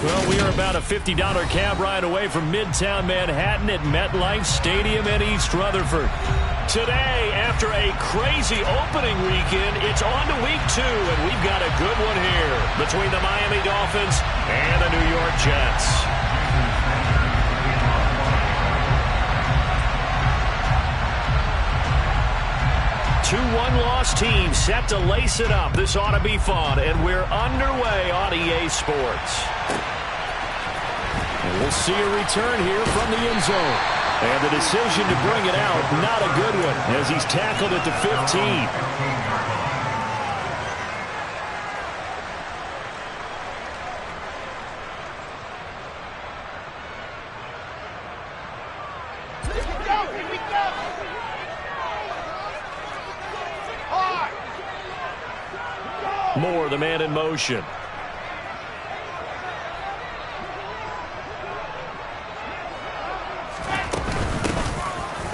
Well, we are about a $50 cab ride away from Midtown Manhattan at MetLife Stadium in East Rutherford. Today, after a crazy opening weekend, it's on to week 2, and we've got a good one here between the Miami Dolphins and the New York Jets. 2-1 loss team set to lace it up. This ought to be fun, and we're underway on EA Sports. And we'll see a return here from the end zone. And the decision to bring it out, not a good one, as he's tackled at the 15. Moore, the man in motion.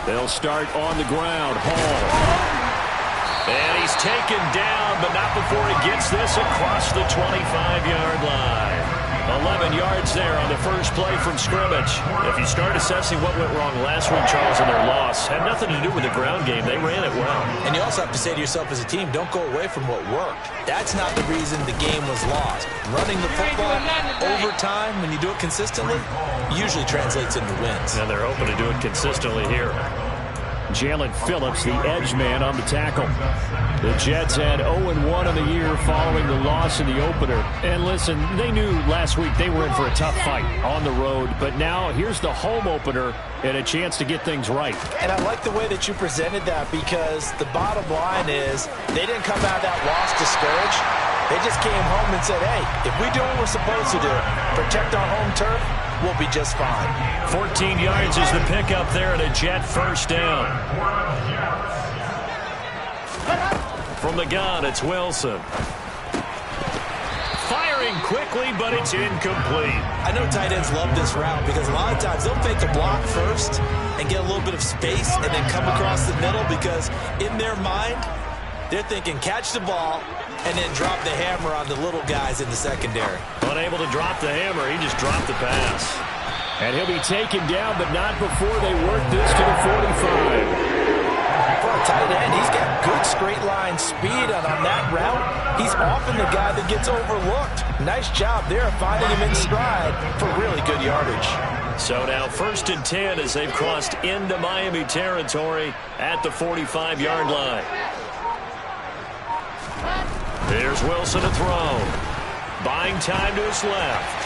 They'll start on the ground. Hall. And he's taken down, but not before he gets this across the 25-yard line. 11 yards there on the first play from scrimmage. If you start assessing what went wrong last week, Charles, in their loss, had nothing to do with the ground game. They ran it well. And you also have to say to yourself as a team, don't go away from what worked. That's not the reason the game was lost. Running the football over time, when you do it consistently, usually translates into wins. And they're hoping to do it consistently here. Jalen Phillips, the edge man, on the tackle. The Jets had 0-1 in the year following the loss in the opener. And listen, they knew last week they were in for a tough fight on the road. But now here's the home opener and a chance to get things right. And I like the way that you presented that, because the bottom line is they didn't come out of that loss discouraged. They just came home and said, hey, if we do what we're supposed to do, protect our home turf, we'll be just fine. 14 yards is the pickup there, and a Jet first down. From the gun, it's Wilson. Firing quickly, but it's incomplete. I know tight ends love this route because a lot of times they'll fake a block first and get a little bit of space and then come across the middle, because in their mind, they're thinking catch the ball and then drop the hammer on the little guys in the secondary. Unable to drop the hammer, he just dropped the pass. And he'll be taken down, but not before they work this to the 45. For a tight end, he's got good straight line speed, and on that route, he's often the guy that gets overlooked. Nice job there finding him in stride for really good yardage. So now 1st and 10 as they've crossed into Miami territory at the 45-yard line. There's Wilson to throw. Buying time to his left.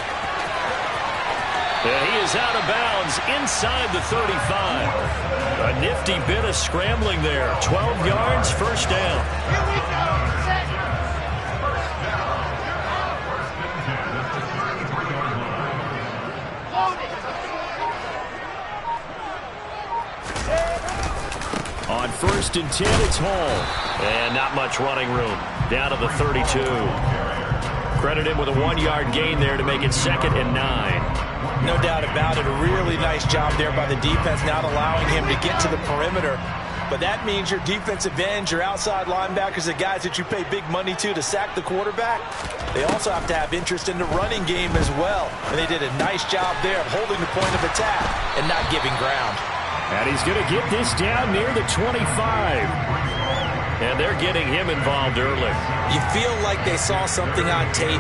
And he is out of bounds inside the 35. A nifty bit of scrambling there. 12 yards, first down. Here we go. On 1st and 10, it's Hall. And not much running room. Down to the 32. Credit him with a 1-yard gain there to make it 2nd and 9. No doubt about it. A really nice job there by the defense, not allowing him to get to the perimeter. But that means your defensive ends, your outside linebackers, the guys that you pay big money to sack the quarterback, they also have to have interest in the running game as well. And they did a nice job there of holding the point of attack and not giving ground. And he's going to get this down near the 25. And they're getting him involved early. You feel like they saw something on tape,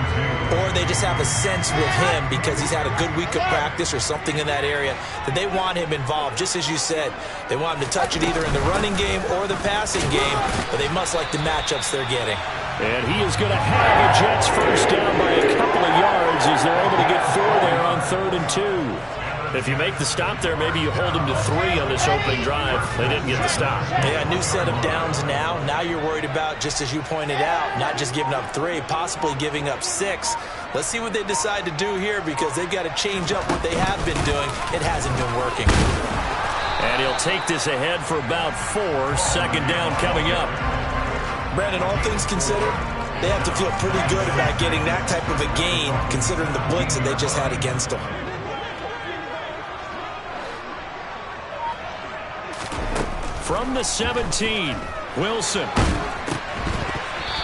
or they just have a sense with him because he's had a good week of practice or something in that area that they want him involved. Just as you said, they want him to touch it either in the running game or the passing game, but they must like the matchups they're getting. And he is going to have the Jets first down by a couple of yards as they're able to get 4 there on 3rd and 2. If you make the stop there, maybe you hold them to 3 on this opening drive. They didn't get the stop. Yeah, new set of downs now. Now you're worried about, just as you pointed out, not just giving up 3, possibly giving up 6. Let's see what they decide to do here, because they've got to change up what they have been doing. It hasn't been working. And he'll take this ahead for about 4. 2nd down coming up. Brandon, all things considered, they have to feel pretty good about getting that type of a gain, considering the blitz that they just had against them. From the 17, Wilson.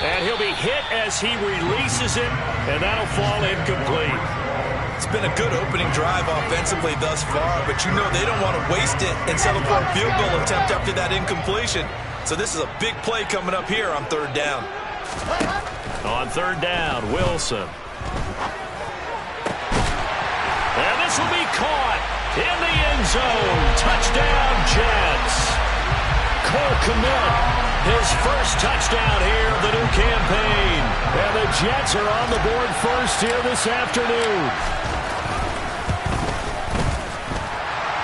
And he'll be hit as he releases it, and that'll fall incomplete. It's been a good opening drive offensively thus far, but you know they don't want to waste it and settle for a field goal attempt after that incompletion. So this is a big play coming up here on third down. On third down, Wilson. And this will be caught in the end zone. Touchdown, Jets. Cole Kmet, his first touchdown here of the new campaign. And the Jets are on the board first here this afternoon.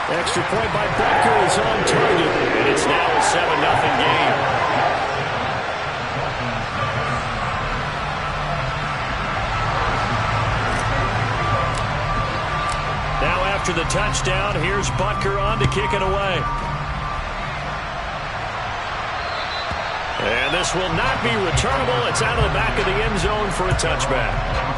Extra point by Becker is on target, and it's now a 7-0 game. Now after the touchdown, here's Butker on to kick it away. And this will not be returnable. It's out of the back of the end zone for a touchback.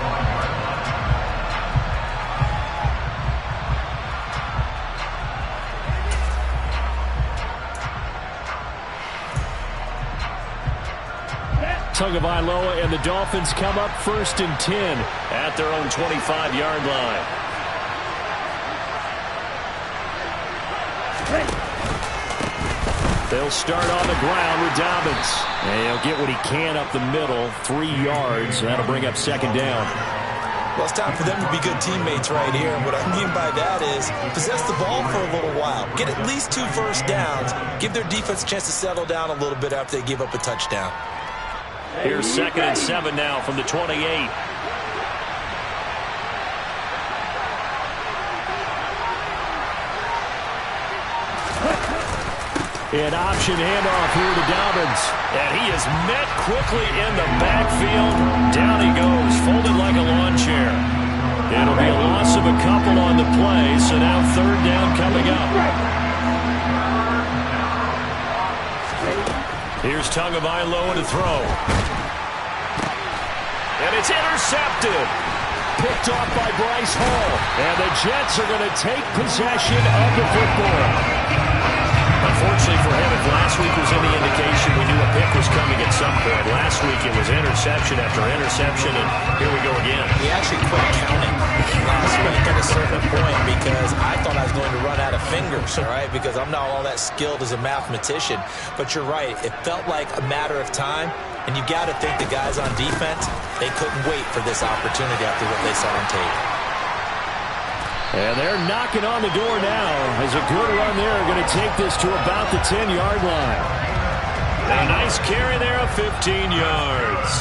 Tagovailoa and the Dolphins come up 1st and 10 at their own 25-yard line. They'll start on the ground with Dobbins. And he'll get what he can up the middle, 3 yards. That'll bring up 2nd down. Well, it's time for them to be good teammates right here. And what I mean by that is possess the ball for a little while. Get at least 2 first downs. Give their defense a chance to settle down a little bit after they give up a touchdown. Here's 2nd and 7 now from the 28. An option handoff here to Dobbins. And he is met quickly in the backfield. Down he goes, folded like a lawn chair. It'll be a loss of a couple on the play, so now 3rd down coming up. Here's Tagovailoa to throw. And it's intercepted. Picked off by Bryce Hall. And the Jets are going to take possession of the football. Unfortunately for him, if last week was any indication, we knew a pick was coming at some point. Last week it was interception after interception, and here we go again. He actually quit counting last week at a certain point because I thought I was going to run out of fingers, all right, because I'm not all that skilled as a mathematician. But you're right. It felt like a matter of time, and you've got to think the guys on defense, they couldn't wait for this opportunity after what they saw on tape. And they're knocking on the door now. As a good run there, going to take this to about the 10-yard line. And a nice carry there of 15 yards.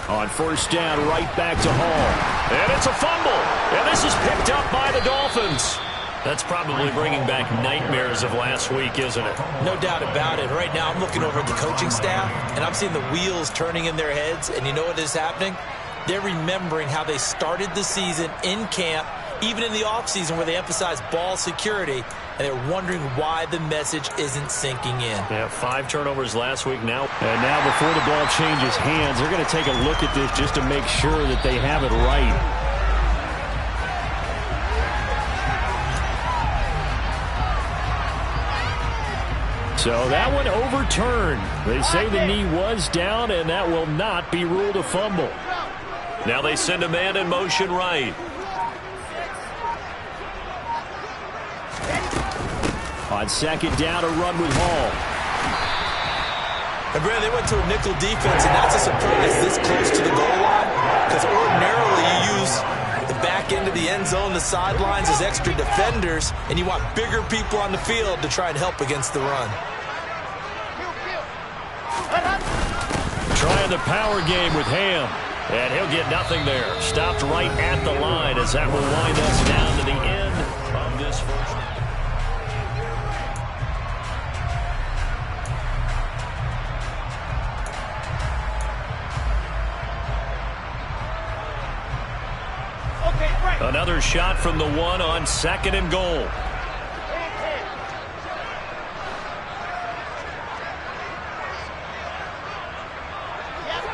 On 1st down, right back to Hall. And it's a fumble. And this is picked up by the Dolphins. That's probably bringing back nightmares of last week, isn't it? No doubt about it. Right now, I'm looking over at the coaching staff, and I'm seeing the wheels turning in their heads. And you know what is happening? They're remembering how they started the season in camp, even in the offseason where they emphasized ball security, and they're wondering why the message isn't sinking in. Yeah, 5 turnovers last week now. And now before the ball changes hands, they're going to take a look at this just to make sure that they have it right. So that one overturned. They say the knee was down, and that will not be ruled a fumble. Now they send a man in motion right. On 2nd down, a run with Hall. And Brad, they went to a nickel defense, and that's a surprise this close to the goal line, because ordinarily you use the back end of the end zone, the sidelines as extra defenders, and you want bigger people on the field to try and help against the run. Trying the power game with Ham. And he'll get nothing there. Stopped right at the line as that will wind us down to the end of this first. Another shot from the 1 on 2nd and goal.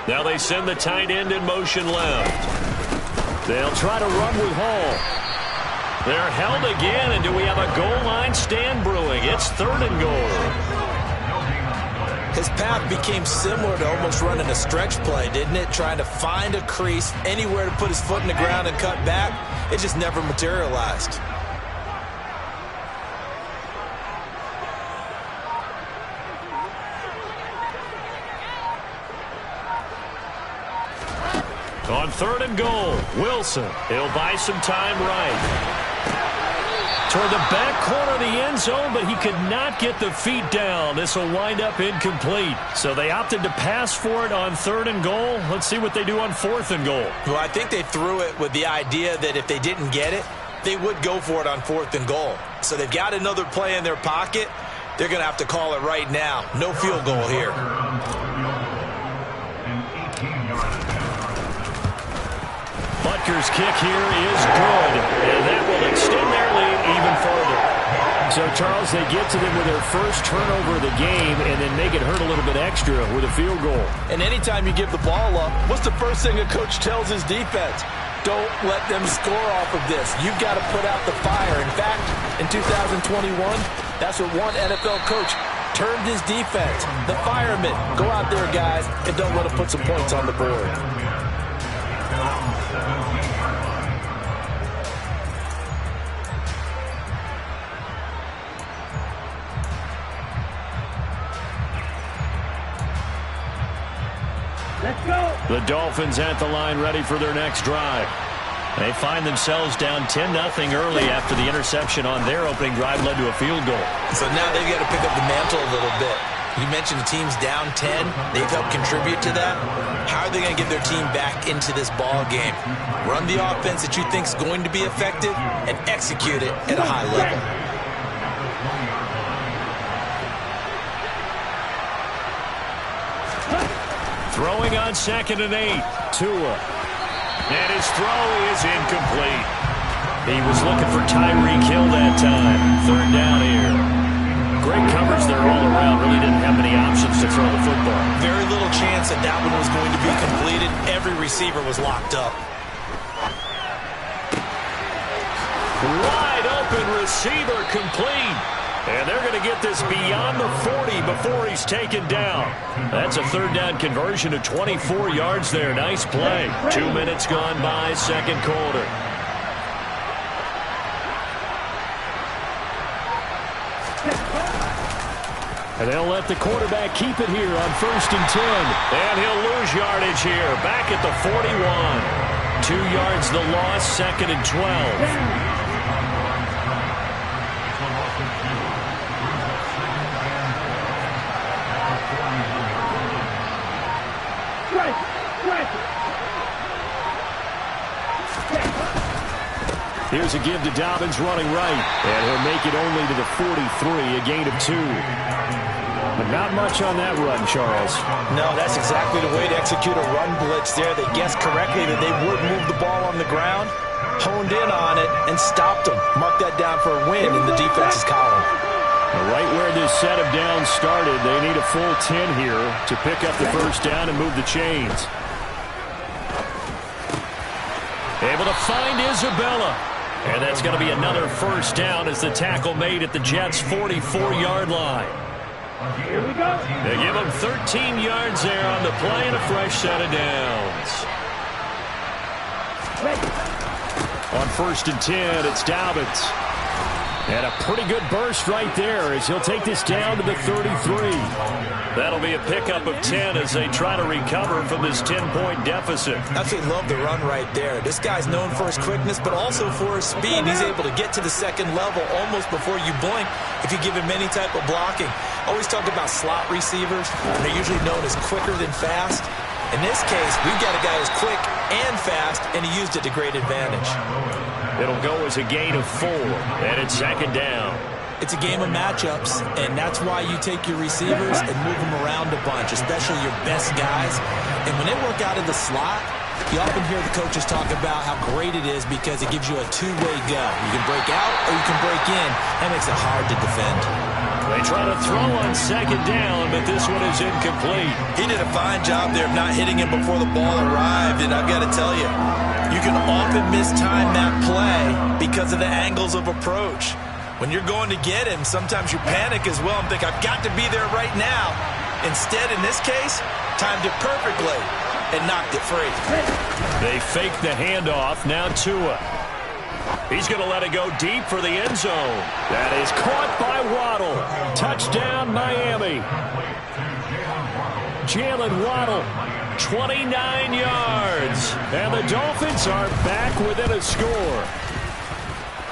Now they send the tight end in motion left. They'll try to run with Hall. They're held again, and do we have a goal line stand brewing? It's 3rd and goal. His path became similar to almost running a stretch play, didn't it? Trying to find a crease, anywhere to put his foot in the ground and cut back. It just never materialized. On 3rd and goal, Wilson. He'll buy some time right. Toward the back corner of the end zone, but he could not get the feet down. This will wind up incomplete. So they opted to pass for it on 3rd and goal. Let's see what they do on 4th and goal. Well, I think they threw it with the idea that if they didn't get it, they would go for it on 4th and goal. So they've got another play in their pocket. They're going to have to call it right now. No field goal here. Butker's kick here is good, and that will extend their lead even further. So, Charles, they get to them with their first turnover of the game and then make it hurt a little bit extra with a field goal. And anytime you give the ball up, what's the first thing a coach tells his defense? Don't let them score off of this. You've got to put out the fire. In fact, in 2021, that's what one NFL coach termed his defense. The firemen. Go out there, guys, and don't let them put some points on the board. Let's go. The Dolphins at the line ready for their next drive. They find themselves down 10-0 early after the interception on their opening drive led to a field goal. So now they've got to pick up the mantle a little bit. You mentioned the team's down 10. They've helped contribute to that. How are they going to get their team back into this ball game? Run the offense that you think is going to be effective and execute it at a high level. Throwing on 2nd and 8. Tua. And his throw is incomplete. He was looking for Tyreek Hill that time. 3rd down here. Great coverage there all around. Really didn't have many options to throw the football. Very little chance that that one was going to be completed. Every receiver was locked up. Wide open receiver complete. And they're going to get this beyond the 40 before he's taken down. That's a 3rd down conversion of 24 yards there. Nice play. 2 minutes gone by, 2nd quarter. And they'll let the quarterback keep it here on 1st and 10. And he'll lose yardage here. Back at the 41. 2 yards the loss, 2nd and 12. Here's a give to Dobbins running right. And he'll make it only to the 43, a gain of 2. But not much on that run, Charles. No, that's exactly the way to execute a run blitz there. They guessed correctly that they would move the ball on the ground, honed in on it, and stopped them. Mark that down for a win in the defense's column. Right where this set of downs started, they need a full 10 here to pick up the 1st down and move the chains. Able to find Isabella. And that's going to be another 1st down as the tackle made at the Jets' 44-yard line. Here we go. They give him 13 yards there on the play and a fresh set of downs. On 1st and 10, it's Dobbins. And a pretty good burst right there as he'll take this down to the 33. That'll be a pickup of 10 as they try to recover from this 10-point deficit. Absolutely love the run right there. This guy's known for his quickness, but also for his speed. He's able to get to the 2nd level almost before you blink if you give him any type of blocking. Always talk about slot receivers, and they're usually known as quicker than fast. In this case, we've got a guy who's quick and fast, and he used it to great advantage. It'll go as a gain of 4, and it's 2nd down. It's a game of matchups, and that's why you take your receivers and move them around a bunch, especially your best guys. And when they work out of the slot, you often hear the coaches talk about how great it is because it gives you a two-way go. You can break out or you can break in. That makes it hard to defend. They try to throw on 2nd down, but this one is incomplete. He did a fine job there of not hitting him before the ball arrived, and I've got to tell you, you can often mistime that play because of the angles of approach. When you're going to get him, sometimes you panic as well and think, I've got to be there right now. Instead, in this case, timed it perfectly and knocked it free. They fake the handoff. Now Tua. He's going to let it go deep for the end zone. That is caught by Waddle. Touchdown, Miami. Jalen Waddle, 29 yards. And the Dolphins are back within a score.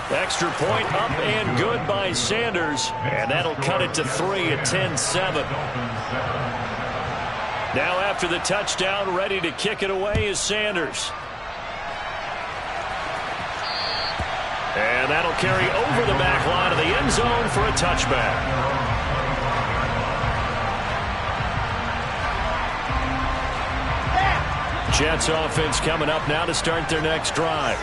Extra point up and good by Sanders. And that'll cut it to 3 at 10-7. Now after the touchdown, ready to kick it away is Sanders. And that'll carry over the back line of the end zone for a touchback. Jets offense coming up now to start their next drive.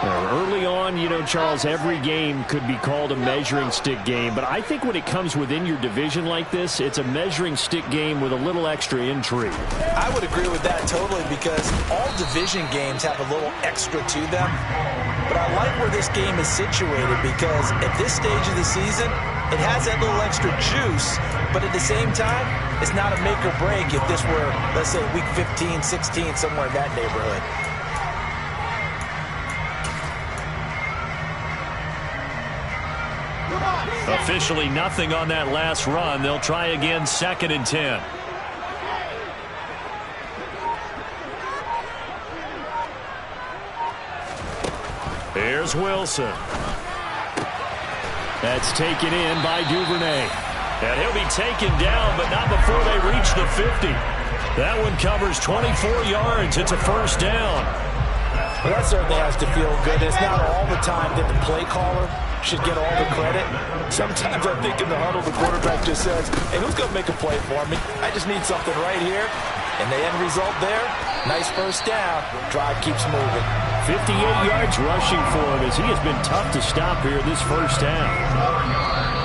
Early on, you know, Charles, every game could be called a measuring stick game. But I think when it comes within your division like this, it's a measuring stick game with a little extra intrigue. I would agree with that totally because all division games have a little extra to them. But I like where this game is situated because at this stage of the season, it has that little extra juice. But at the same time, it's not a make or break if this were, let's say, week 15, 16, somewhere in that neighborhood. Officially nothing on that last run. They'll try again, 2nd and 10. Here's Wilson. That's taken in by Duvernay. And he'll be taken down, but not before they reach the 50. That one covers 24 yards. It's a first down. Well, that certainly has to feel good. It's not all the time that the play caller should get all the credit. Sometimes I think in the huddle, the quarterback just says, hey, who's going to make a play for me? I just need something right here. And the end result there, nice first down. Drive keeps moving. 58 yards rushing for him as he has been tough to stop here this first half.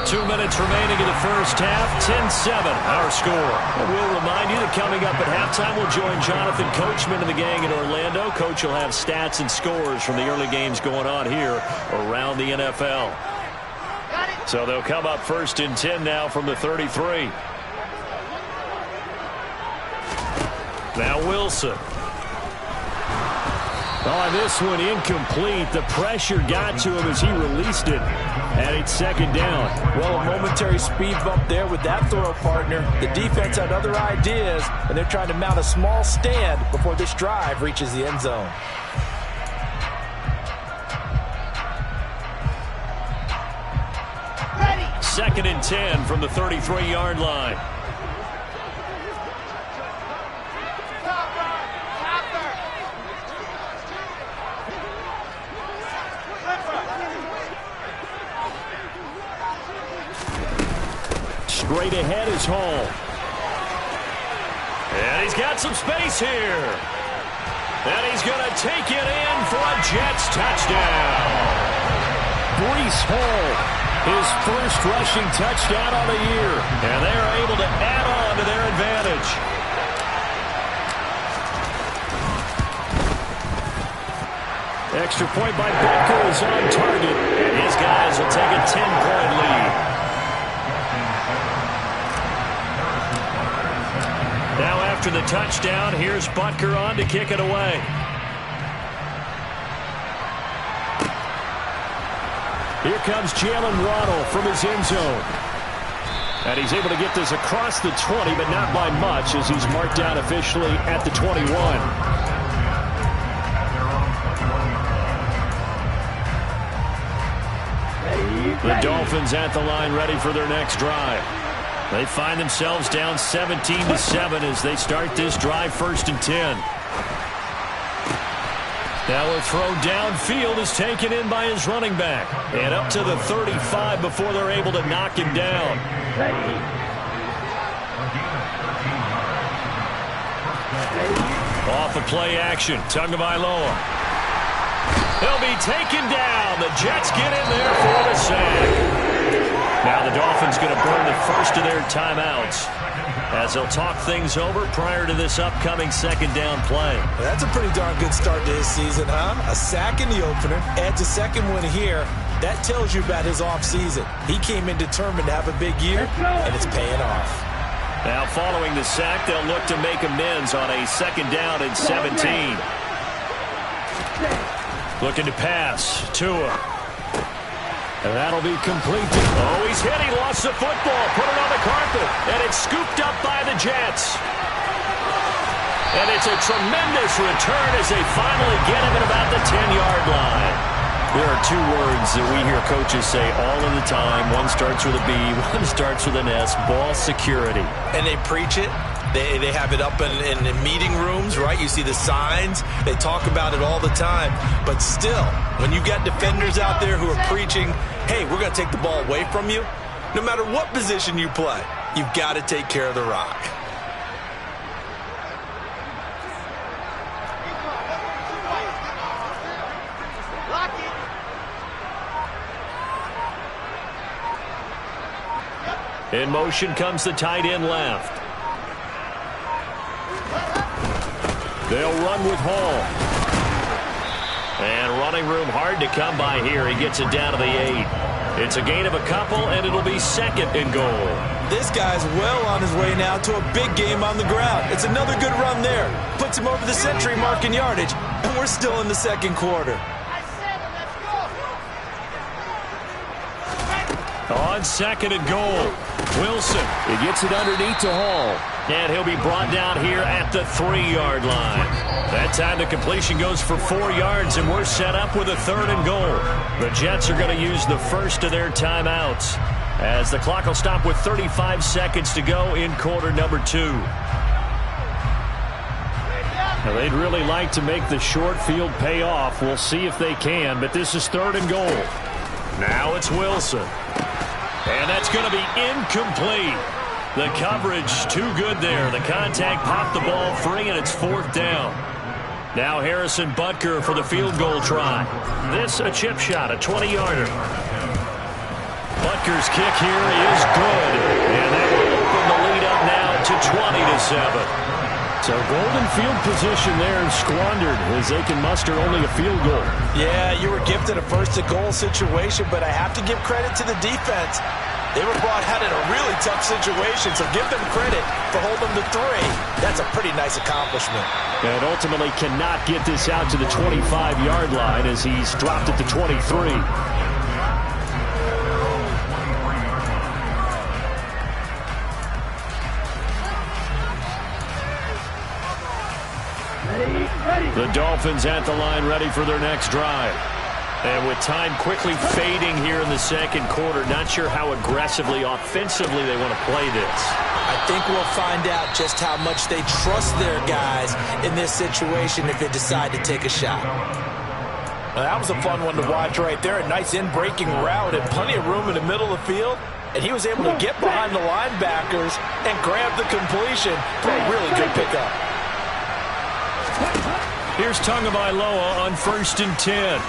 2 minutes remaining in the first half. 10-7 our score. And we'll remind you that coming up at halftime we'll join Jonathan Coachman and the gang in Orlando. Coach will have stats and scores from the early games going on here around the NFL. So they'll come up 1st and 10 now from the 33. Now Wilson. Oh, this one incomplete. The pressure got to him as he released it. And it's 2nd down. Well, a momentary speed bump there with that throw partner. The defense had other ideas, and they're trying to mount a small stand before this drive reaches the end zone. Ready. 2nd and 10 from the 33-yard line. Straight ahead is Hall. And he's got some space here. And he's going to take it in for a Jets touchdown. Breece Hall, his first rushing touchdown on the year. And they're able to add on to their advantage. Extra point by Becker is on target. And his guys will take a 10-point lead. Now after the touchdown, here's Butker on to kick it away. Here comes Jalen Waddle from his end zone. And he's able to get this across the 20, but not by much as he's marked down officially at the 21. The Dolphins at the line ready for their next drive. They find themselves down 17-7 as they start this drive 1st and 10. Now a throw downfield is taken in by his running back. And up to the 35 before they're able to knock him down. Off of play action, Tagovailoa. He'll be taken down. The Jets get in there for the sack. Now the Dolphins going to burn the first of their timeouts as they'll talk things over prior to this upcoming 2nd down play. Well, that's a pretty darn good start to his season, huh? A sack in the opener, adds a 2nd one here. That tells you about his offseason. He came in determined to have a big year, and it's paying off. Now following the sack, they'll look to make amends on a 2nd down and 17. Looking to pass. Tua. And that'll be complete. Oh, he's hit. He lost the football. Put it on the carpet. And it's scooped up by the Jets. And it's a tremendous return as they finally get him at about the 10-yard line. There are 2 words that we hear coaches say all of the time. One starts with a B, one starts with an S. Ball security. And they preach it. They have it up in meeting rooms, right? You see the signs. They talk about it all the time. But still, when you got defenders out there who are preaching, hey, we're going to take the ball away from you, no matter what position you play, you've got to take care of the rock. In motion comes the tight end left. They'll run with Hall. And running room hard to come by here. He gets it down to the 8. It's a gain of a couple, and it'll be 2nd and goal. This guy's well on his way now to a big game on the ground. It's another good run there. Puts him over the century mark in yardage, and we're still in the 2nd quarter. On 2nd and goal, Wilson. He gets it underneath to Hall. And he'll be brought down here at the 3-yard line. That time the completion goes for 4 yards, and we're set up with a 3rd and goal. The Jets are going to use the first of their timeouts as the clock will stop with 35 seconds to go in quarter number 2. Now, they'd really like to make the short field pay off. We'll see if they can, but this is 3rd and goal. Now it's Wilson. And that's going to be incomplete. The coverage too good there. The contact popped the ball free, and it's 4th down. Now Harrison Butker for the field goal try. This a chip shot, a 20-yarder. Butker's kick here is good. And that will open the lead up now to 20-7. So golden field position there squandered as they can muster only a field goal. Yeah, you were gifted a 1st and goal situation, but I have to give credit to the defense. They were brought out in a really tough situation, so give them credit for holding them to 3. That's a pretty nice accomplishment. And ultimately cannot get this out to the 25-yard line as he's dropped at the 23. The Dolphins at the line ready for their next drive. And with time quickly fading here in the 2nd quarter, not sure how aggressively, offensively they want to play this. I think we'll find out just how much they trust their guys in this situation if they decide to take a shot. Well, that was a fun one to watch right there. A nice in-breaking route and plenty of room in the middle of the field. And he was able to get behind the linebackers and grab the completion for a really good pickup. Here's Tagovailoa on 1st and 10.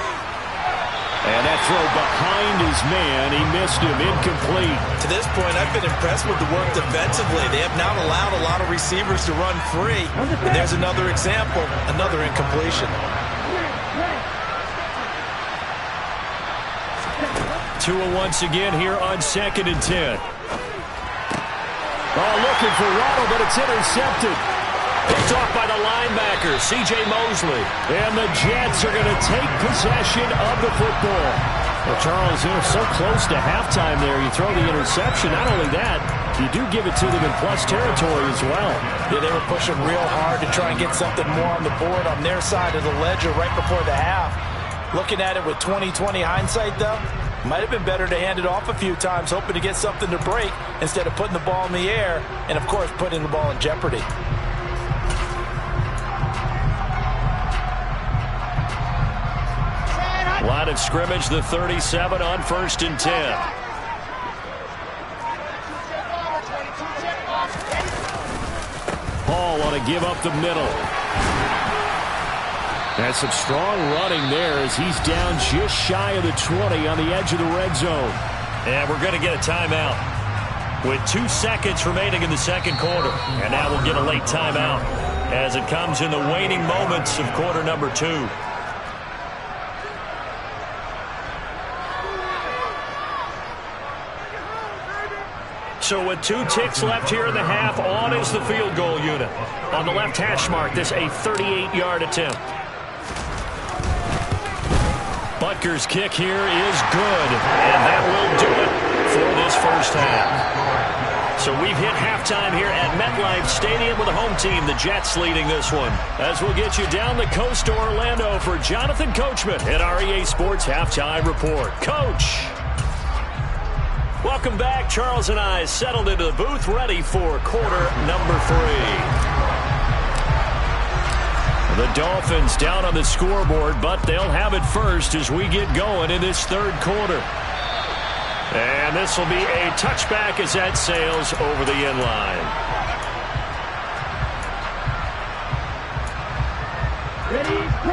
And that throw behind his man, he missed him, incomplete. To this point, I've been impressed with the work defensively. They have not allowed a lot of receivers to run free. And there's another example, another incompletion. Tua once again here on 2nd and 10. Oh, looking for Waddle, but it's intercepted. Picked off by the linebacker, C.J. Mosley. And the Jets are going to take possession of the football. Well, Charles, they're so close to halftime there. You throw the interception. Not only that, you do give it to them in plus territory as well. Yeah, they were pushing real hard to try and get something more on the board on their side of the ledger right before the half. Looking at it with 20/20 hindsight, though, might have been better to hand it off a few times, hoping to get something to break instead of putting the ball in the air and, of course, putting the ball in jeopardy. Line of scrimmage, the 37 on 1st and 10. Hall want to give up the middle. That's some strong running there as he's down just shy of the 20 on the edge of the red zone. And we're going to get a timeout with 2 seconds remaining in the 2nd quarter. And now we'll get a late timeout as it comes in the waning moments of quarter number 2. So with 2 ticks left here in the half, on is the field goal unit. On the left hash mark, this a 38-yard attempt. Butker's kick here is good, and that will do it for this first half. So we've hit halftime here at MetLife Stadium with the home team, the Jets, leading this one. As we'll get you down the coast to Orlando for Jonathan Coachman at our EA Sports Halftime Report. Coach! Welcome back. Charles and I settled into the booth, ready for quarter number 3. The Dolphins down on the scoreboard, but they'll have it first as we get going in this third quarter. And this will be a touchback as that sails over the end line.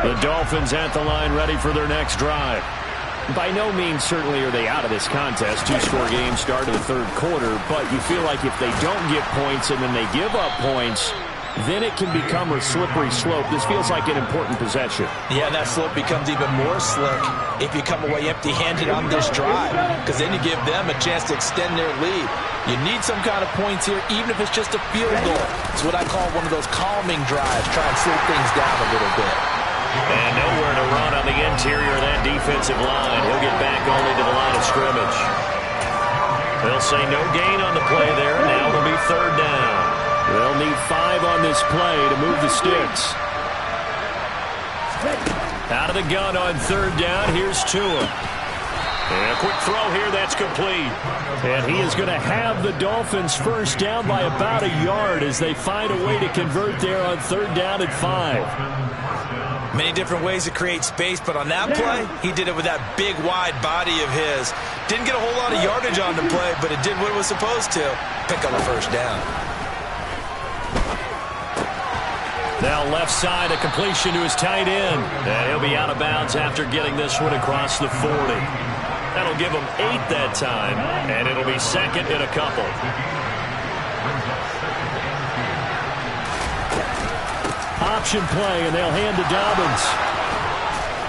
The Dolphins at the line, ready for their next drive. By no means certainly are they out of this contest. 2-score game start of the third quarter, but you feel like if they don't get points and then they give up points, then it can become a slippery slope. This feels like an important possession. Yeah, that slope becomes even more slick if you come away empty-handed on this drive, because then you give them a chance to extend their lead. You need some kind of points here, even if it's just a field goal. It's what I call one of those calming drives. Try and slow things down a little bit. And nowhere to run on the interior of that defensive line. He'll get back only to the line of scrimmage. They'll say no gain on the play there. Now it'll be third down. They'll need 5 on this play to move the sticks. Out of the gun on third down. Here's Tua. And a quick throw here. That's complete. And he is going to have the Dolphins first down by about a yard as they find a way to convert there on third down at 5. Many different ways to create space, but on that play, he did it with that big, wide body of his. Didn't get a whole lot of yardage on the play, but it did what it was supposed to. Pick up a first down. Now left side, a completion to his tight end. And he'll be out of bounds after getting this one across the 40. That'll give him 8 that time, and it'll be second and a couple. Option play, and they'll hand to Dobbins.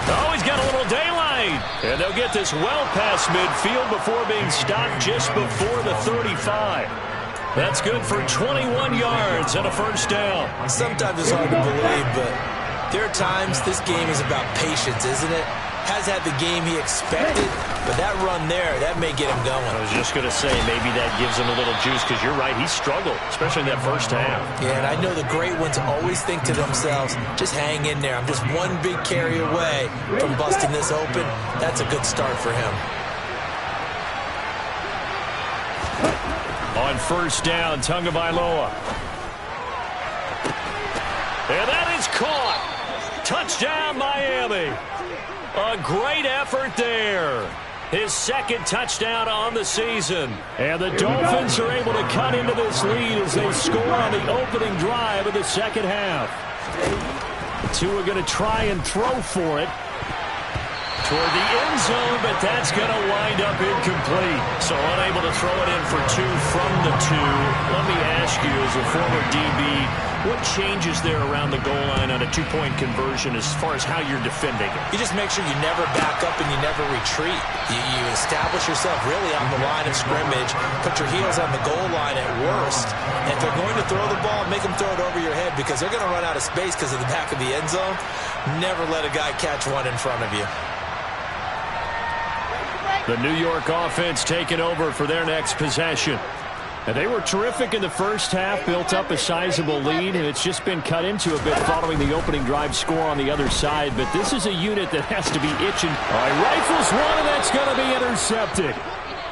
Oh, he's got a little daylight. And they'll get this well past midfield before being stopped just before the 35. That's good for 21 yards and a first down. Sometimes it's hard to believe, but there are times this game is about patience, isn't it? Has had the game he expected, but that run there, that may get him going. I was just going to say, maybe that gives him a little juice, because you're right, he struggled, especially in that first half. Yeah, and I know the great ones always think to themselves, just hang in there. I'm just one big carry away from busting this open. That's a good start for him. On first down, Tagovailoa. And that is caught. Touchdown, Miami. A great effort there. His second touchdown on the season. And the Dolphins are able to cut into this lead as they score on the opening drive of the second half. Tua going to try and throw for it toward the end zone, but that's going to wind up incomplete. So unable to throw it in for 2 from the 2. Let me ask you, as a former DB, what changes there around the goal line on a 2-point conversion as far as how you're defending it? You just make sure you never back up and you never retreat. You establish yourself really on the line of scrimmage, put your heels on the goal line at worst, and if they're going to throw the ball, make them throw it over your head, because they're going to run out of space because of the back of the end zone. Never let a guy catch one in front of you. The New York offense taking over for their next possession. And they were terrific in the first half, built up a sizable lead, and it's just been cut into a bit following the opening drive score on the other side. But this is a unit that has to be itching. All right, rifles one, and that's going to be intercepted.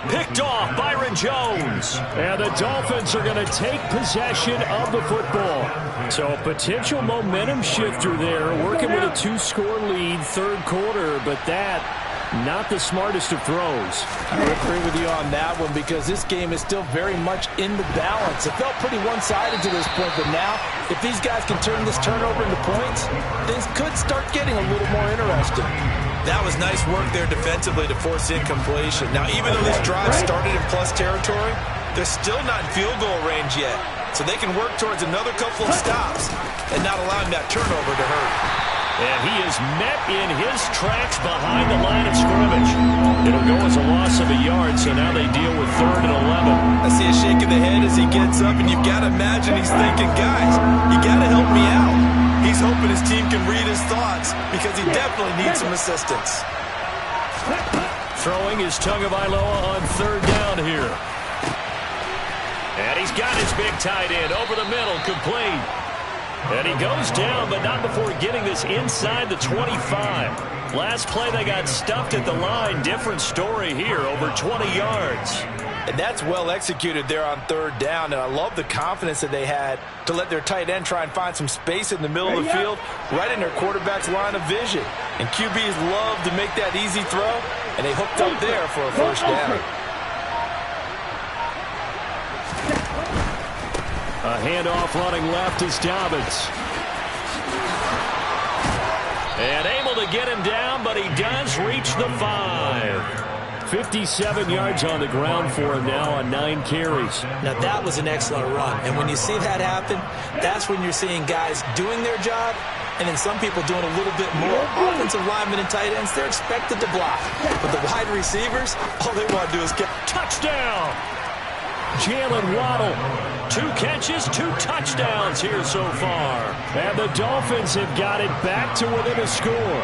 Picked off, Byron Jones. And the Dolphins are going to take possession of the football. So a potential momentum shifter there, working with a 2-score lead, third quarter, but that not the smartest of throws. I would agree with you on that one, because this game is still very much in the balance. It felt pretty one-sided to this point, but now, if these guys can turn this turnover into points, things could start getting a little more interesting. That was nice work there defensively to force incompletion. Now, even though this drive started in plus territory, they're still not in field goal range yet. So they can work towards another couple of stops and not allowing that turnover to hurt. And he is met in his tracks behind the line of scrimmage. It'll go as a loss of a yard, so now they deal with 3rd and 11. I see a shake of the head as he gets up, and you've got to imagine he's thinking, guys, you got to help me out. He's hoping his team can read his thoughts because he definitely needs some assistance. Throwing is Tagovailoa on 3rd down here. And he's got his big tight end over the middle, complete. And he goes down, but not before getting this inside the 25. Last play, they got stuffed at the line. Different story here, over 20 yards. And that's well executed there on 3rd down. And I love the confidence that they had to let their tight end try and find some space in the middle of the field, right in their quarterback's line of vision. And QBs love to make that easy throw, and they hooked up there for a 1st down. A handoff running left is Dobbins. And able to get him down, but he does reach the 5. 57 yards on the ground for him now on 9 carries. Now that was an excellent run. And when you see that happen, that's when you're seeing guys doing their job and then some people doing a little bit more. Offensive linemen and tight ends, they're expected to block. But the wide receivers, all they want to do is get touchdown. Jalen Waddle, 2 catches, 2 touchdowns here so far. And the Dolphins have got it back to within a score.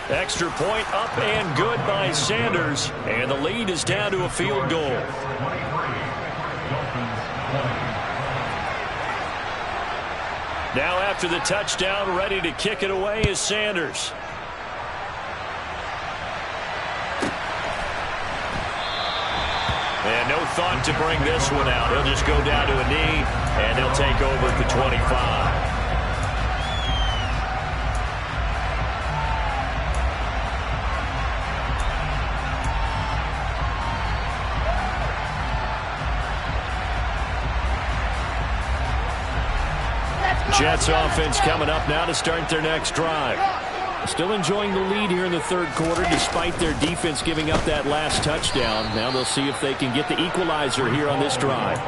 Extra point up and good by Sanders. And the lead is down to a field goal. Now after the touchdown, ready to kick it away is Sanders. And no thought to bring this one out. He'll just go down to a knee, and they'll take over at the 25. Jets offense coming up now to start their next drive. Still enjoying the lead here in the 3rd quarter despite their defense giving up that last touchdown. Now they'll see if they can get the equalizer here on this drive.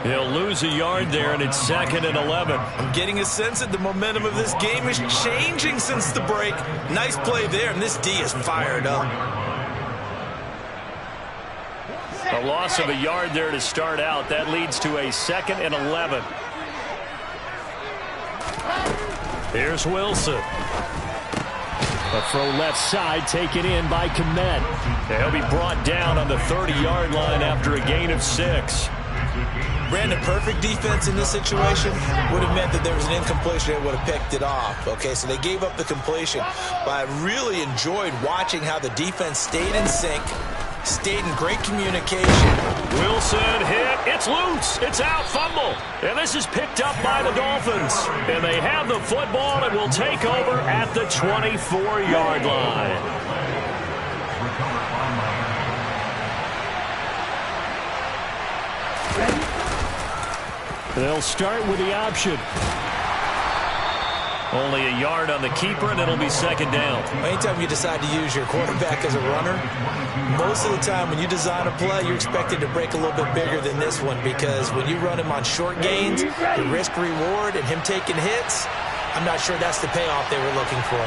They'll lose a yard there, and it's 2nd and 11. I'm getting a sense that the momentum of this game is changing since the break. Nice play there, and this D is fired up. A loss of a yard there to start out. That leads to a 2nd and 11. Here's Wilson. A throw left side taken in by Kmet. He'll be brought down on the 30-yard line after a gain of 6. Brandon, perfect defense in this situation would have meant that there was an incompletion that would have picked it off. Okay, so they gave up the completion. But I really enjoyed watching how the defense stayed in sync, stayed in great communication. Wilson hit. It's loose. It's out. Fumble. And this is picked up by the Dolphins. And they have the football and will take over at the 24-yard line. They'll start with the option. Only a yard on the keeper, and it'll be 2nd down. Anytime you decide to use your quarterback as a runner, most of the time when you design a play, you're expected to break a little bit bigger than this one, because when you run him on short gains, the risk-reward and him taking hits, I'm not sure that's the payoff they were looking for.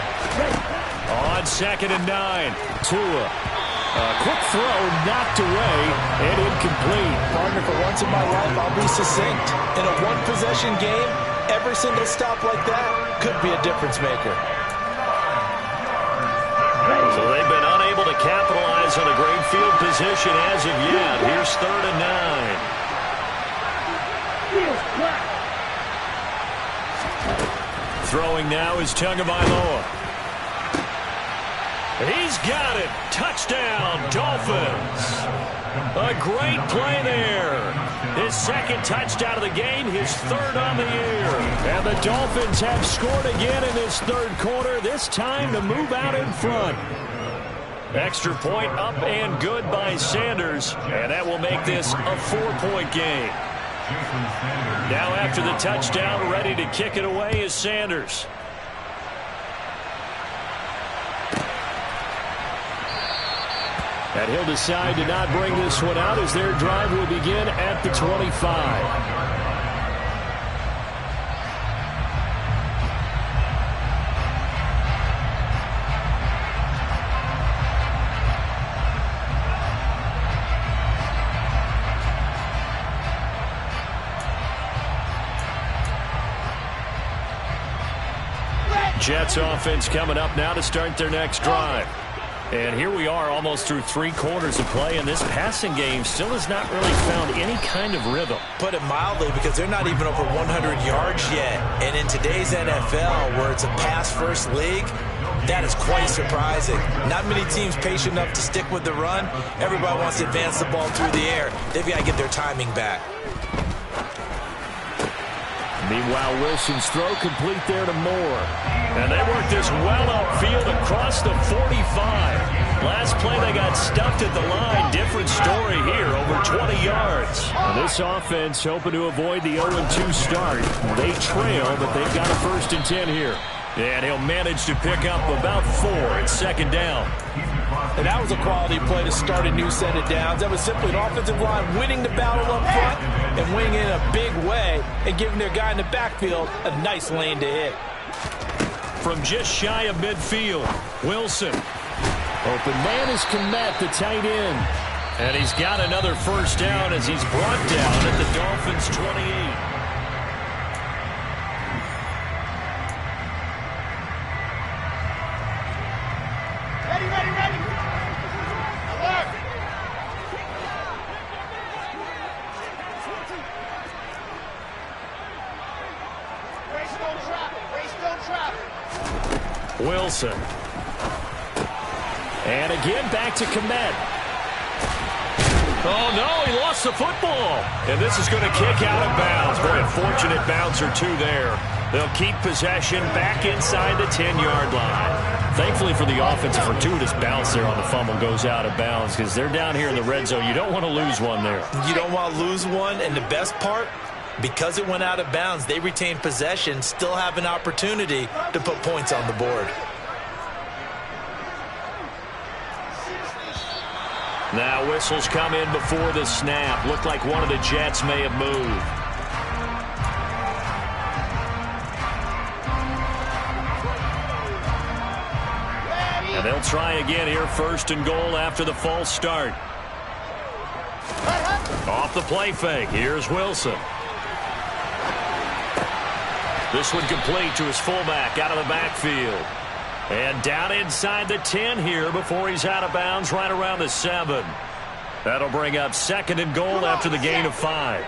On 2nd and 9, Tua. A quick throw knocked away and incomplete. Partner, for once in my life, I'll be succinct. In a one-possession game, every single stop like that could be a difference maker. So they've been unable to capitalize on a great field position as of yet. Here's 3rd and 9. Throwing now is Tagovailoa. He's got it. Touchdown, Dolphins. A great play there. His 2nd touchdown of the game, his 3rd on the year. And the Dolphins have scored again in this 3rd quarter, this time to move out in front. Extra point up and good by Sanders, and that will make this a 4-point game. Now after the touchdown, ready to kick it away is Sanders. And he'll decide to not bring this one out as their drive will begin at the 25. Jets offense coming up now to start their next drive. And here we are almost through 3 quarters of play, and this passing game still has not really found any kind of rhythm. Put it mildly, because they're not even over 100 yards yet. And in today's NFL, where it's a pass-first league, that is quite surprising. Not many teams patient enough to stick with the run. Everybody wants to advance the ball through the air. They've got to get their timing back. Meanwhile, Wilson's throw complete there to Moore. And they work this well upfield across the 45. Last play they got stuffed at the line. Different story here, over 20 yards. And this offense hoping to avoid the 0-2 start. They trail, but they've got a 1st and 10 here. And he'll manage to pick up about 4 at 2nd down. And that was a quality play to start a new set of downs. That was simply an offensive line winning the battle up front and winning in a big way and giving their guy in the backfield a nice lane to hit. From just shy of midfield, Wilson. Open man is Kmet, the tight end. And he's got another 1st down as he's brought down at the Dolphins' 28. Wilson. And again back to Kmet. Oh, no, he lost the football. And this is going to kick out of bounds. Boy, a fortunate bounce or 2 there. They'll keep possession back inside the 10-yard line. Thankfully for the offense, a fortuitous bounce there on the fumble goes out of bounds because they're down here in the red zone. You don't want to lose one there. You don't want to lose one, and the best part, because it went out of bounds, they retained possession, still have an opportunity to put points on the board. Now whistles come in before the snap. Looked like one of the Jets may have moved. And they'll try again here, 1st and goal after the false start. Off the play fake, here's Wilson. This one complete to his fullback out of the backfield. And down inside the 10 here before he's out of bounds right around the 7. That'll bring up 2nd and goal after the gain of 5.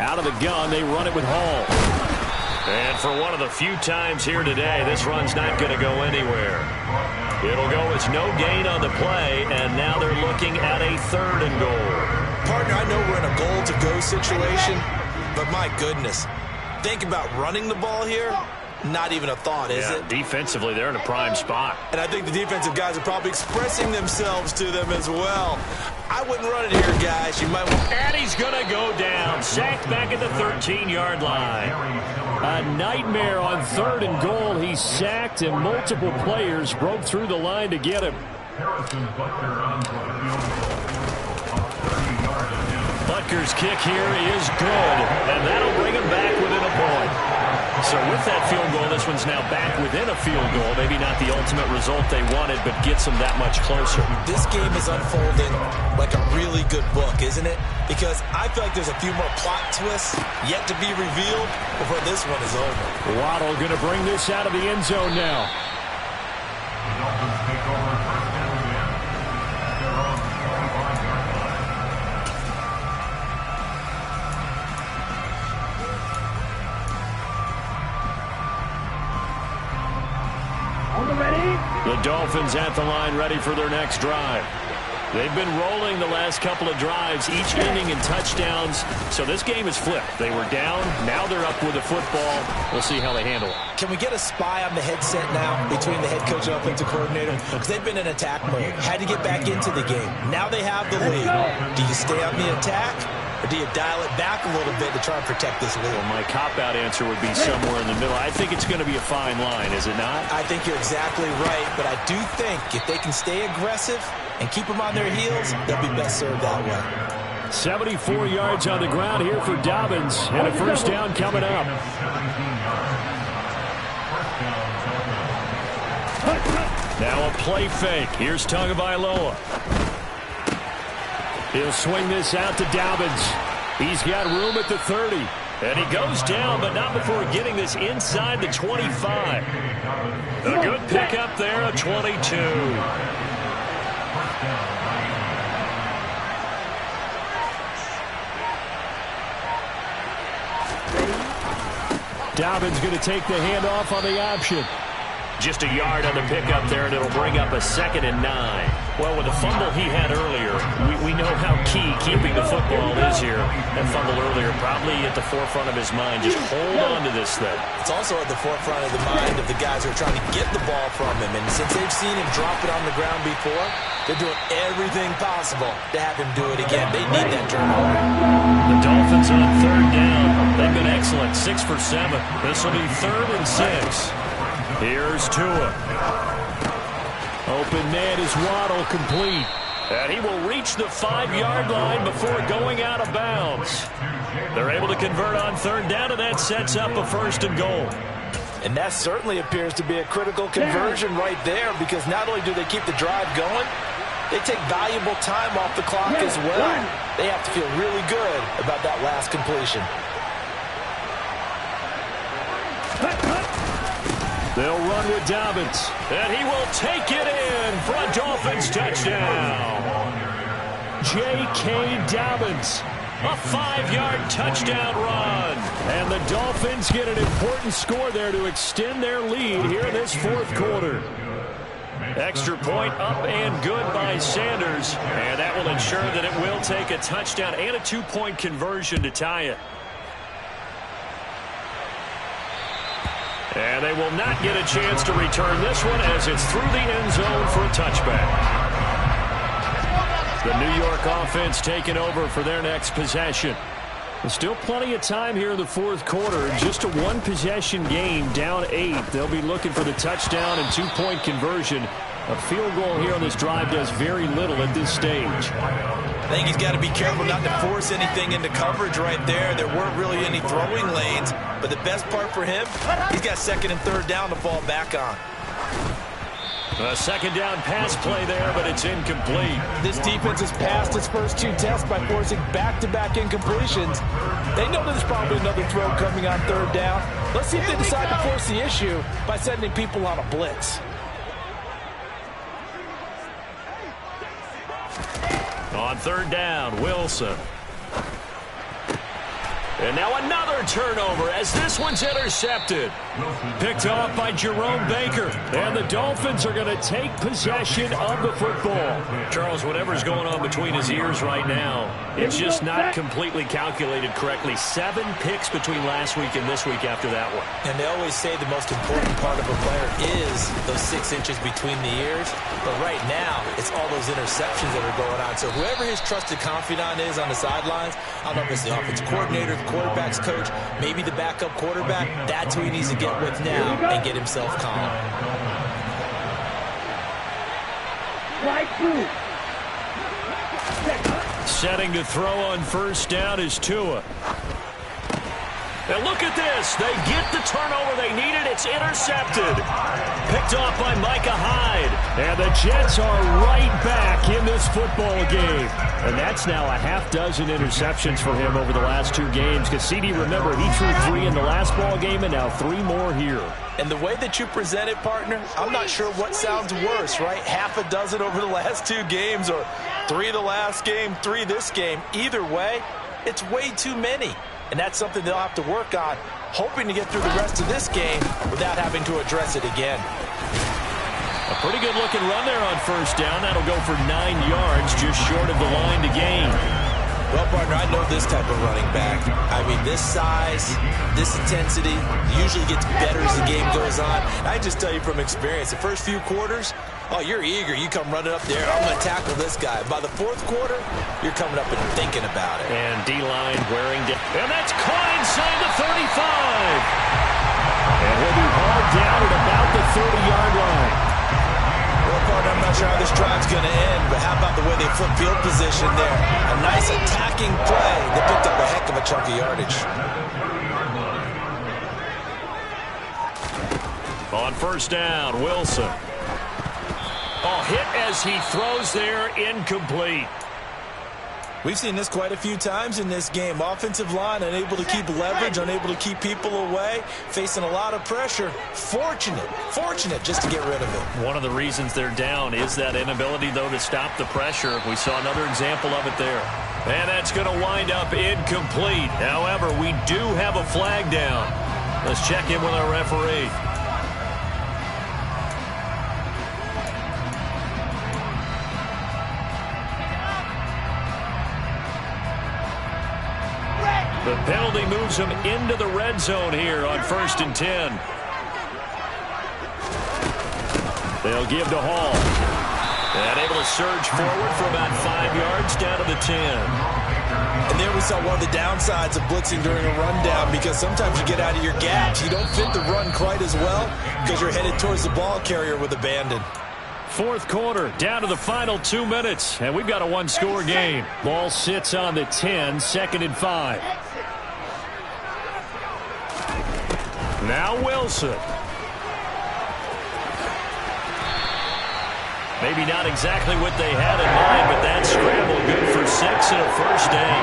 Out of the gun, they run it with Hall. And for one of the few times here today, this run's not going to go anywhere. It'll go as no gain on the play, and now they're looking at a 3rd and goal. Partner, I know we're in a goal-to-go situation, but my goodness, think about running the ball here. Not even a thought, is it? Defensively, they're in a prime spot. And I think the defensive guys are probably expressing themselves to them as well. I wouldn't run it here, guys. You might want... And he's going to go down. Sacked back at the 13-yard line. A nightmare on 3rd and goal. He's sacked, and multiple players broke through the line to get him. Butker's kick here is good, and that'll bring him back within a point. So with that field goal, this one's now back within a field goal. Maybe not the ultimate result they wanted, but gets them that much closer. This game is unfolding like a really good book, isn't it? Because I feel like there's a few more plot twists yet to be revealed before this one is over. Waddle going to bring this out of the end zone now. The Dolphins at the line ready for their next drive. They've been rolling the last couple of drives, each ending in touchdowns. So this game is flipped. They were down. Now they're up with the football. We'll see how they handle it. Can we get a spy on the headset now between the head coach and offensive coordinator? Because they've been in attack mode. Had to get back into the game. Now they have the lead. Do you stay on the attack? Or do you dial it back a little bit to try and protect this lead? Well, my cop-out answer would be somewhere in the middle. I think it's going to be a fine line, is it not? I think you're exactly right, but I do think if they can stay aggressive and keep them on their heels, they'll be best served that way. 74 yards on the ground here for Dobbins, and a 1st down coming up. Now a play fake. Here's Tagovailoa. He'll swing this out to Dobbins. He's got room at the 30. And he goes down, but not before getting this inside the 25. A good pickup there, a 22. Dobbins going to take the handoff on the option. Just a yard on the pickup there, and it'll bring up a 2nd and 9. Well, with the fumble he had earlier, we know how key keeping the football is here. That fumble earlier probably at the forefront of his mind. Just hold on to this thing. It's also at the forefront of the mind of the guys who are trying to get the ball from him. And since they've seen him drop it on the ground before, they're doing everything possible to have him do it again. They need that turnover. The Dolphins on 3rd down. They've been excellent, 6 for 7. This will be 3rd and 6. Here's Tua. Open man is Waddle, complete. And he will reach the 5-yard line before going out of bounds. They're able to convert on 3rd down, and that sets up a 1st and goal. And that certainly appears to be a critical conversion right there, because not only do they keep the drive going, they take valuable time off the clock as well. They have to feel really good about that last completion. They'll run with Dobbins, and he will take it in for a Dolphins touchdown. J.K. Dobbins, a 5-yard touchdown run. And the Dolphins get an important score there to extend their lead here in this 4th quarter. Extra point up and good by Sanders, and that will ensure that it will take a touchdown and a 2-point conversion to tie it. And they will not get a chance to return this one as it's through the end zone for a touchback. The New York offense taking over for their next possession. There's still plenty of time here in the 4th quarter. Just a 1-possession game, down 8. They'll be looking for the touchdown and 2-point conversion. A field goal here on this drive does very little at this stage. I think he's got to be careful not to force anything into coverage right there. There weren't really any throwing lanes, but the best part for him, he's got 2nd and 3rd down to fall back on. A 2nd down pass play there, but it's incomplete. This defense has passed its first 2 tests by forcing back-to-back incompletions. They know there's probably another throw coming on 3rd down. Let's see if they decide to force the issue by sending people on a blitz. On 3rd down, Wilson. And now another turnover as this one's intercepted. Picked off by Jerome Baker. And the Dolphins are going to take possession of the football. Charles, whatever's going on between his ears right now, it's just not completely calculated correctly. 7 picks between last week and this week after that one. And they always say the most important part of a player is those 6 inches between the ears. But right now, it's all those interceptions that are going on. So whoever his trusted confidant is on the sidelines, I don't know if it's the offensive coordinator, the quarterback's coach, maybe the backup quarterback, that's who he needs to get with now and get himself calm. Setting to throw on 1st down is Tua. And look at this. They get the turnover they needed. It's intercepted. Picked off by Micah Hyde. And the Jets are right back in this football game. And that's now a half-dozen interceptions for him over the last 2 games. Because CD, remember, he threw 3 in the last ball game and now 3 more here. And the way that you present it, partner, I'm not sure what sounds worse, right? Half a dozen over the last 2 games or 3 the last game, 3 this game. Either way, it's way too many. And that's something they'll have to work on, hoping to get through the rest of this game without having to address it again. A pretty good looking run there on 1st down. That'll go for 9 yards, just short of the line to gain. Well, partner, I know this type of running back. I mean, this size, this intensity usually gets better as the game goes on. I just tell you from experience, the first few quarters, oh, you're eager. You come running up there. I'm going to tackle this guy. By the 4th quarter, you're coming up and thinking about it. And D-line wearing down. And that's caught inside the 35. And he'll be hauled down at about the 30-yard line. Well, partner, I'm not sure how this drive's going to end, but how about the way they flip field position there? A nice attacking play. They picked up a heck of a chunk of yardage. On 1st down, Wilson. Oh, hit as he throws there, incomplete. We've seen this quite a few times in this game. Offensive line unable to keep leverage, unable to keep people away, facing a lot of pressure. Fortunate just to get rid of it. One of the reasons they're down is that inability, though, to stop the pressure. We saw another example of it there. And that's going to wind up incomplete. However, we do have a flag down. Let's check in with our referee. The penalty moves them into the red zone here on 1st and 10. They'll give to Hall. And able to surge forward for about 5 yards down to the 10. And there we saw one of the downsides of blitzing during a rundown, because sometimes you get out of your gaps. You don't fit the run quite as well because you're headed towards the ball carrier with abandon. 4th quarter, down to the final 2 minutes, and we've got a one-score game. Ball sits on the 10, 2nd and 5. Now Wilson. Maybe not exactly what they had in mind, but that scramble good for 6 and a first day.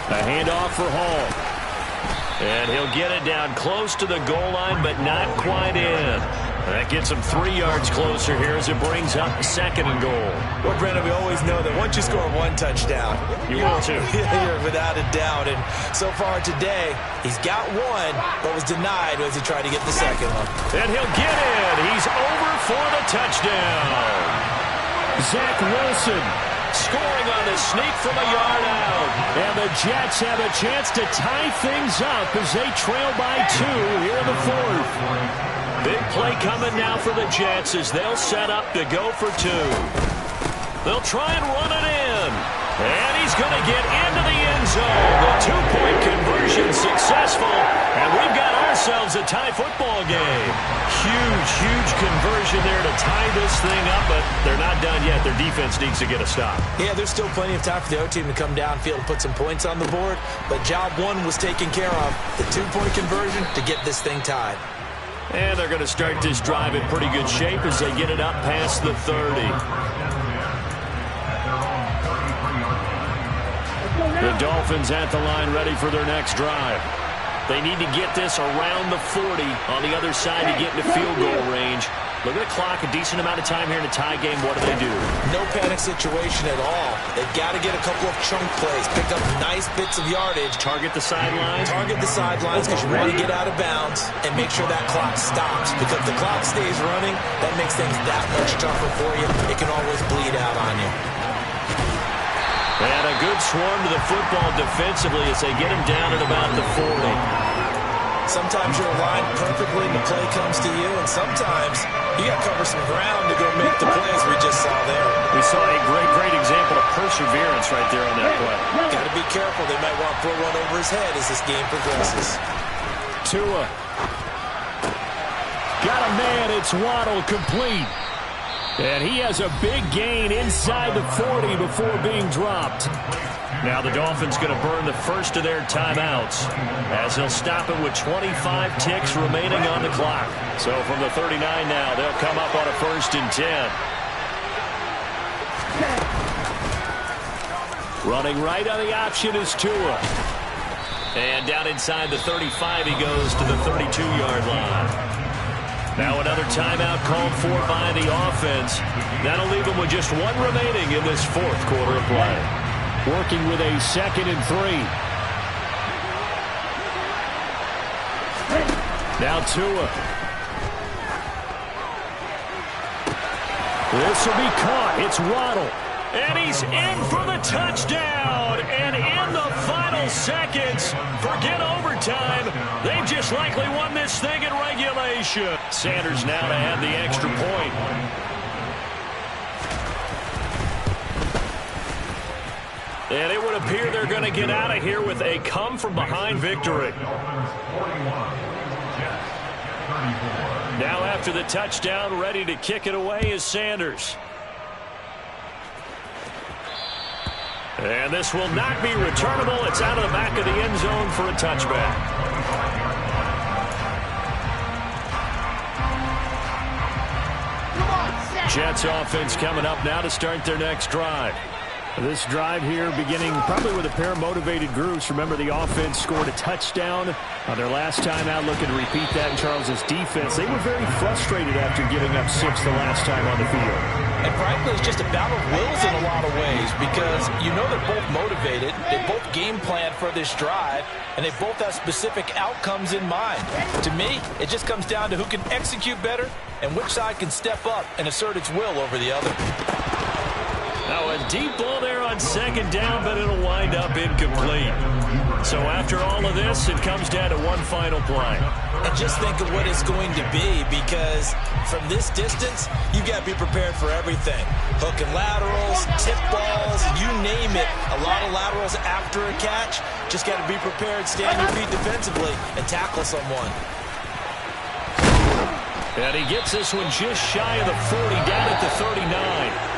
A handoff for Hall. And he'll get it down close to the goal line, but not quite in. That gets him 3 yards closer here as it brings up 2nd and goal. Well, Brandon, we always know that once you score one touchdown, you will too. You're without a doubt. And so far today, he's got one, but was denied as he tried to get the second one. And he'll get in. He's over for the touchdown. Zach Wilson scoring on the sneak from a yard out. And the Jets have a chance to tie things up as they trail by 2 here in the 4th. Big play coming now for the Jets as they'll set up to go for 2. They'll try and run it in. And he's going to get into the end zone. The 2-point conversion successful. And we've got ourselves a tie football game. Huge conversion there to tie this thing up, but they're not done yet. Their defense needs to get a stop. Yeah, there's still plenty of time for the O team to come downfield and put some points on the board, but job 1 was taken care of. The 2-point conversion to get this thing tied. And they're going to start this drive in pretty good shape as they get it up past the 30. The Dolphins at the line ready for their next drive. They need to get this around the 40 on the other side to get into field goal range. Look at the clock, a decent amount of time here in a tie game. What do? No panic situation at all. They've got to get a couple of chunk plays, pick up nice bits of yardage. Target the sidelines. Target the sidelines because you want to get out of bounds and make sure that clock stops. Because if the clock stays running, that makes things that much tougher for you. It can always bleed out on you. And a good swarm to the football defensively as they get him down at about the 40. Sometimes you're aligned perfectly and the play comes to you, and sometimes you got to cover some ground to go make the plays we just saw there. We saw a great example of perseverance right there on that play. Got to be careful. They might want to throw one over his head as this game progresses. Tua. Got a man. It's Waddle complete. And he has a big gain inside the 40 before being dropped. Now the Dolphins going to burn the first of their timeouts as they'll stop it with 25 ticks remaining on the clock. So from the 39 now, they'll come up on a 1st and 10. Running right on the option is Tua. And down inside the 35, he goes to the 32-yard line. Now another timeout called for by the offense. That'll leave them with just 1 remaining in this 4th quarter of play. Working with a 2nd and 3. Now Tua. This will be caught. It's Waddle. And he's in for the touchdown. And in the final seconds, forget overtime. They've just likely won this thing in regulation. Sanders now to add the extra point. And it would appear they're going to get out of here with a come-from-behind victory. Now after the touchdown, ready to kick it away is Sanders. And this will not be returnable. It's out of the back of the end zone for a touchback. Jets offense coming up now to start their next drive. This drive here beginning probably with a pair of motivated groups. Remember, the offense scored a touchdown on their last time out, looking to repeat that in Charles's defense. They were very frustrated after giving up 6 the last time on the field. And frankly, it's just a battle of wills in a lot of ways because you know they're both motivated, they both game plan for this drive, and they both have specific outcomes in mind. To me, it just comes down to who can execute better and which side can step up and assert its will over the other. Now a deep ball there on second down, but it'll wind up incomplete. So after all of this, it comes down to one final play. And just think of what it's going to be, because from this distance, you got to be prepared for everything. Hook and laterals, tip balls, you name it. A lot of laterals after a catch. Just got to be prepared, stand your feet defensively, and tackle someone. And he gets this one just shy of the 40, down at the 39.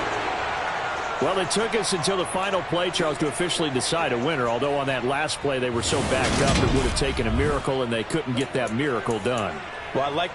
Well, it took us until the final play, Charles, to officially decide a winner, although on that last play they were so backed up it would have taken a miracle, and they couldn't get that miracle done. Well, I like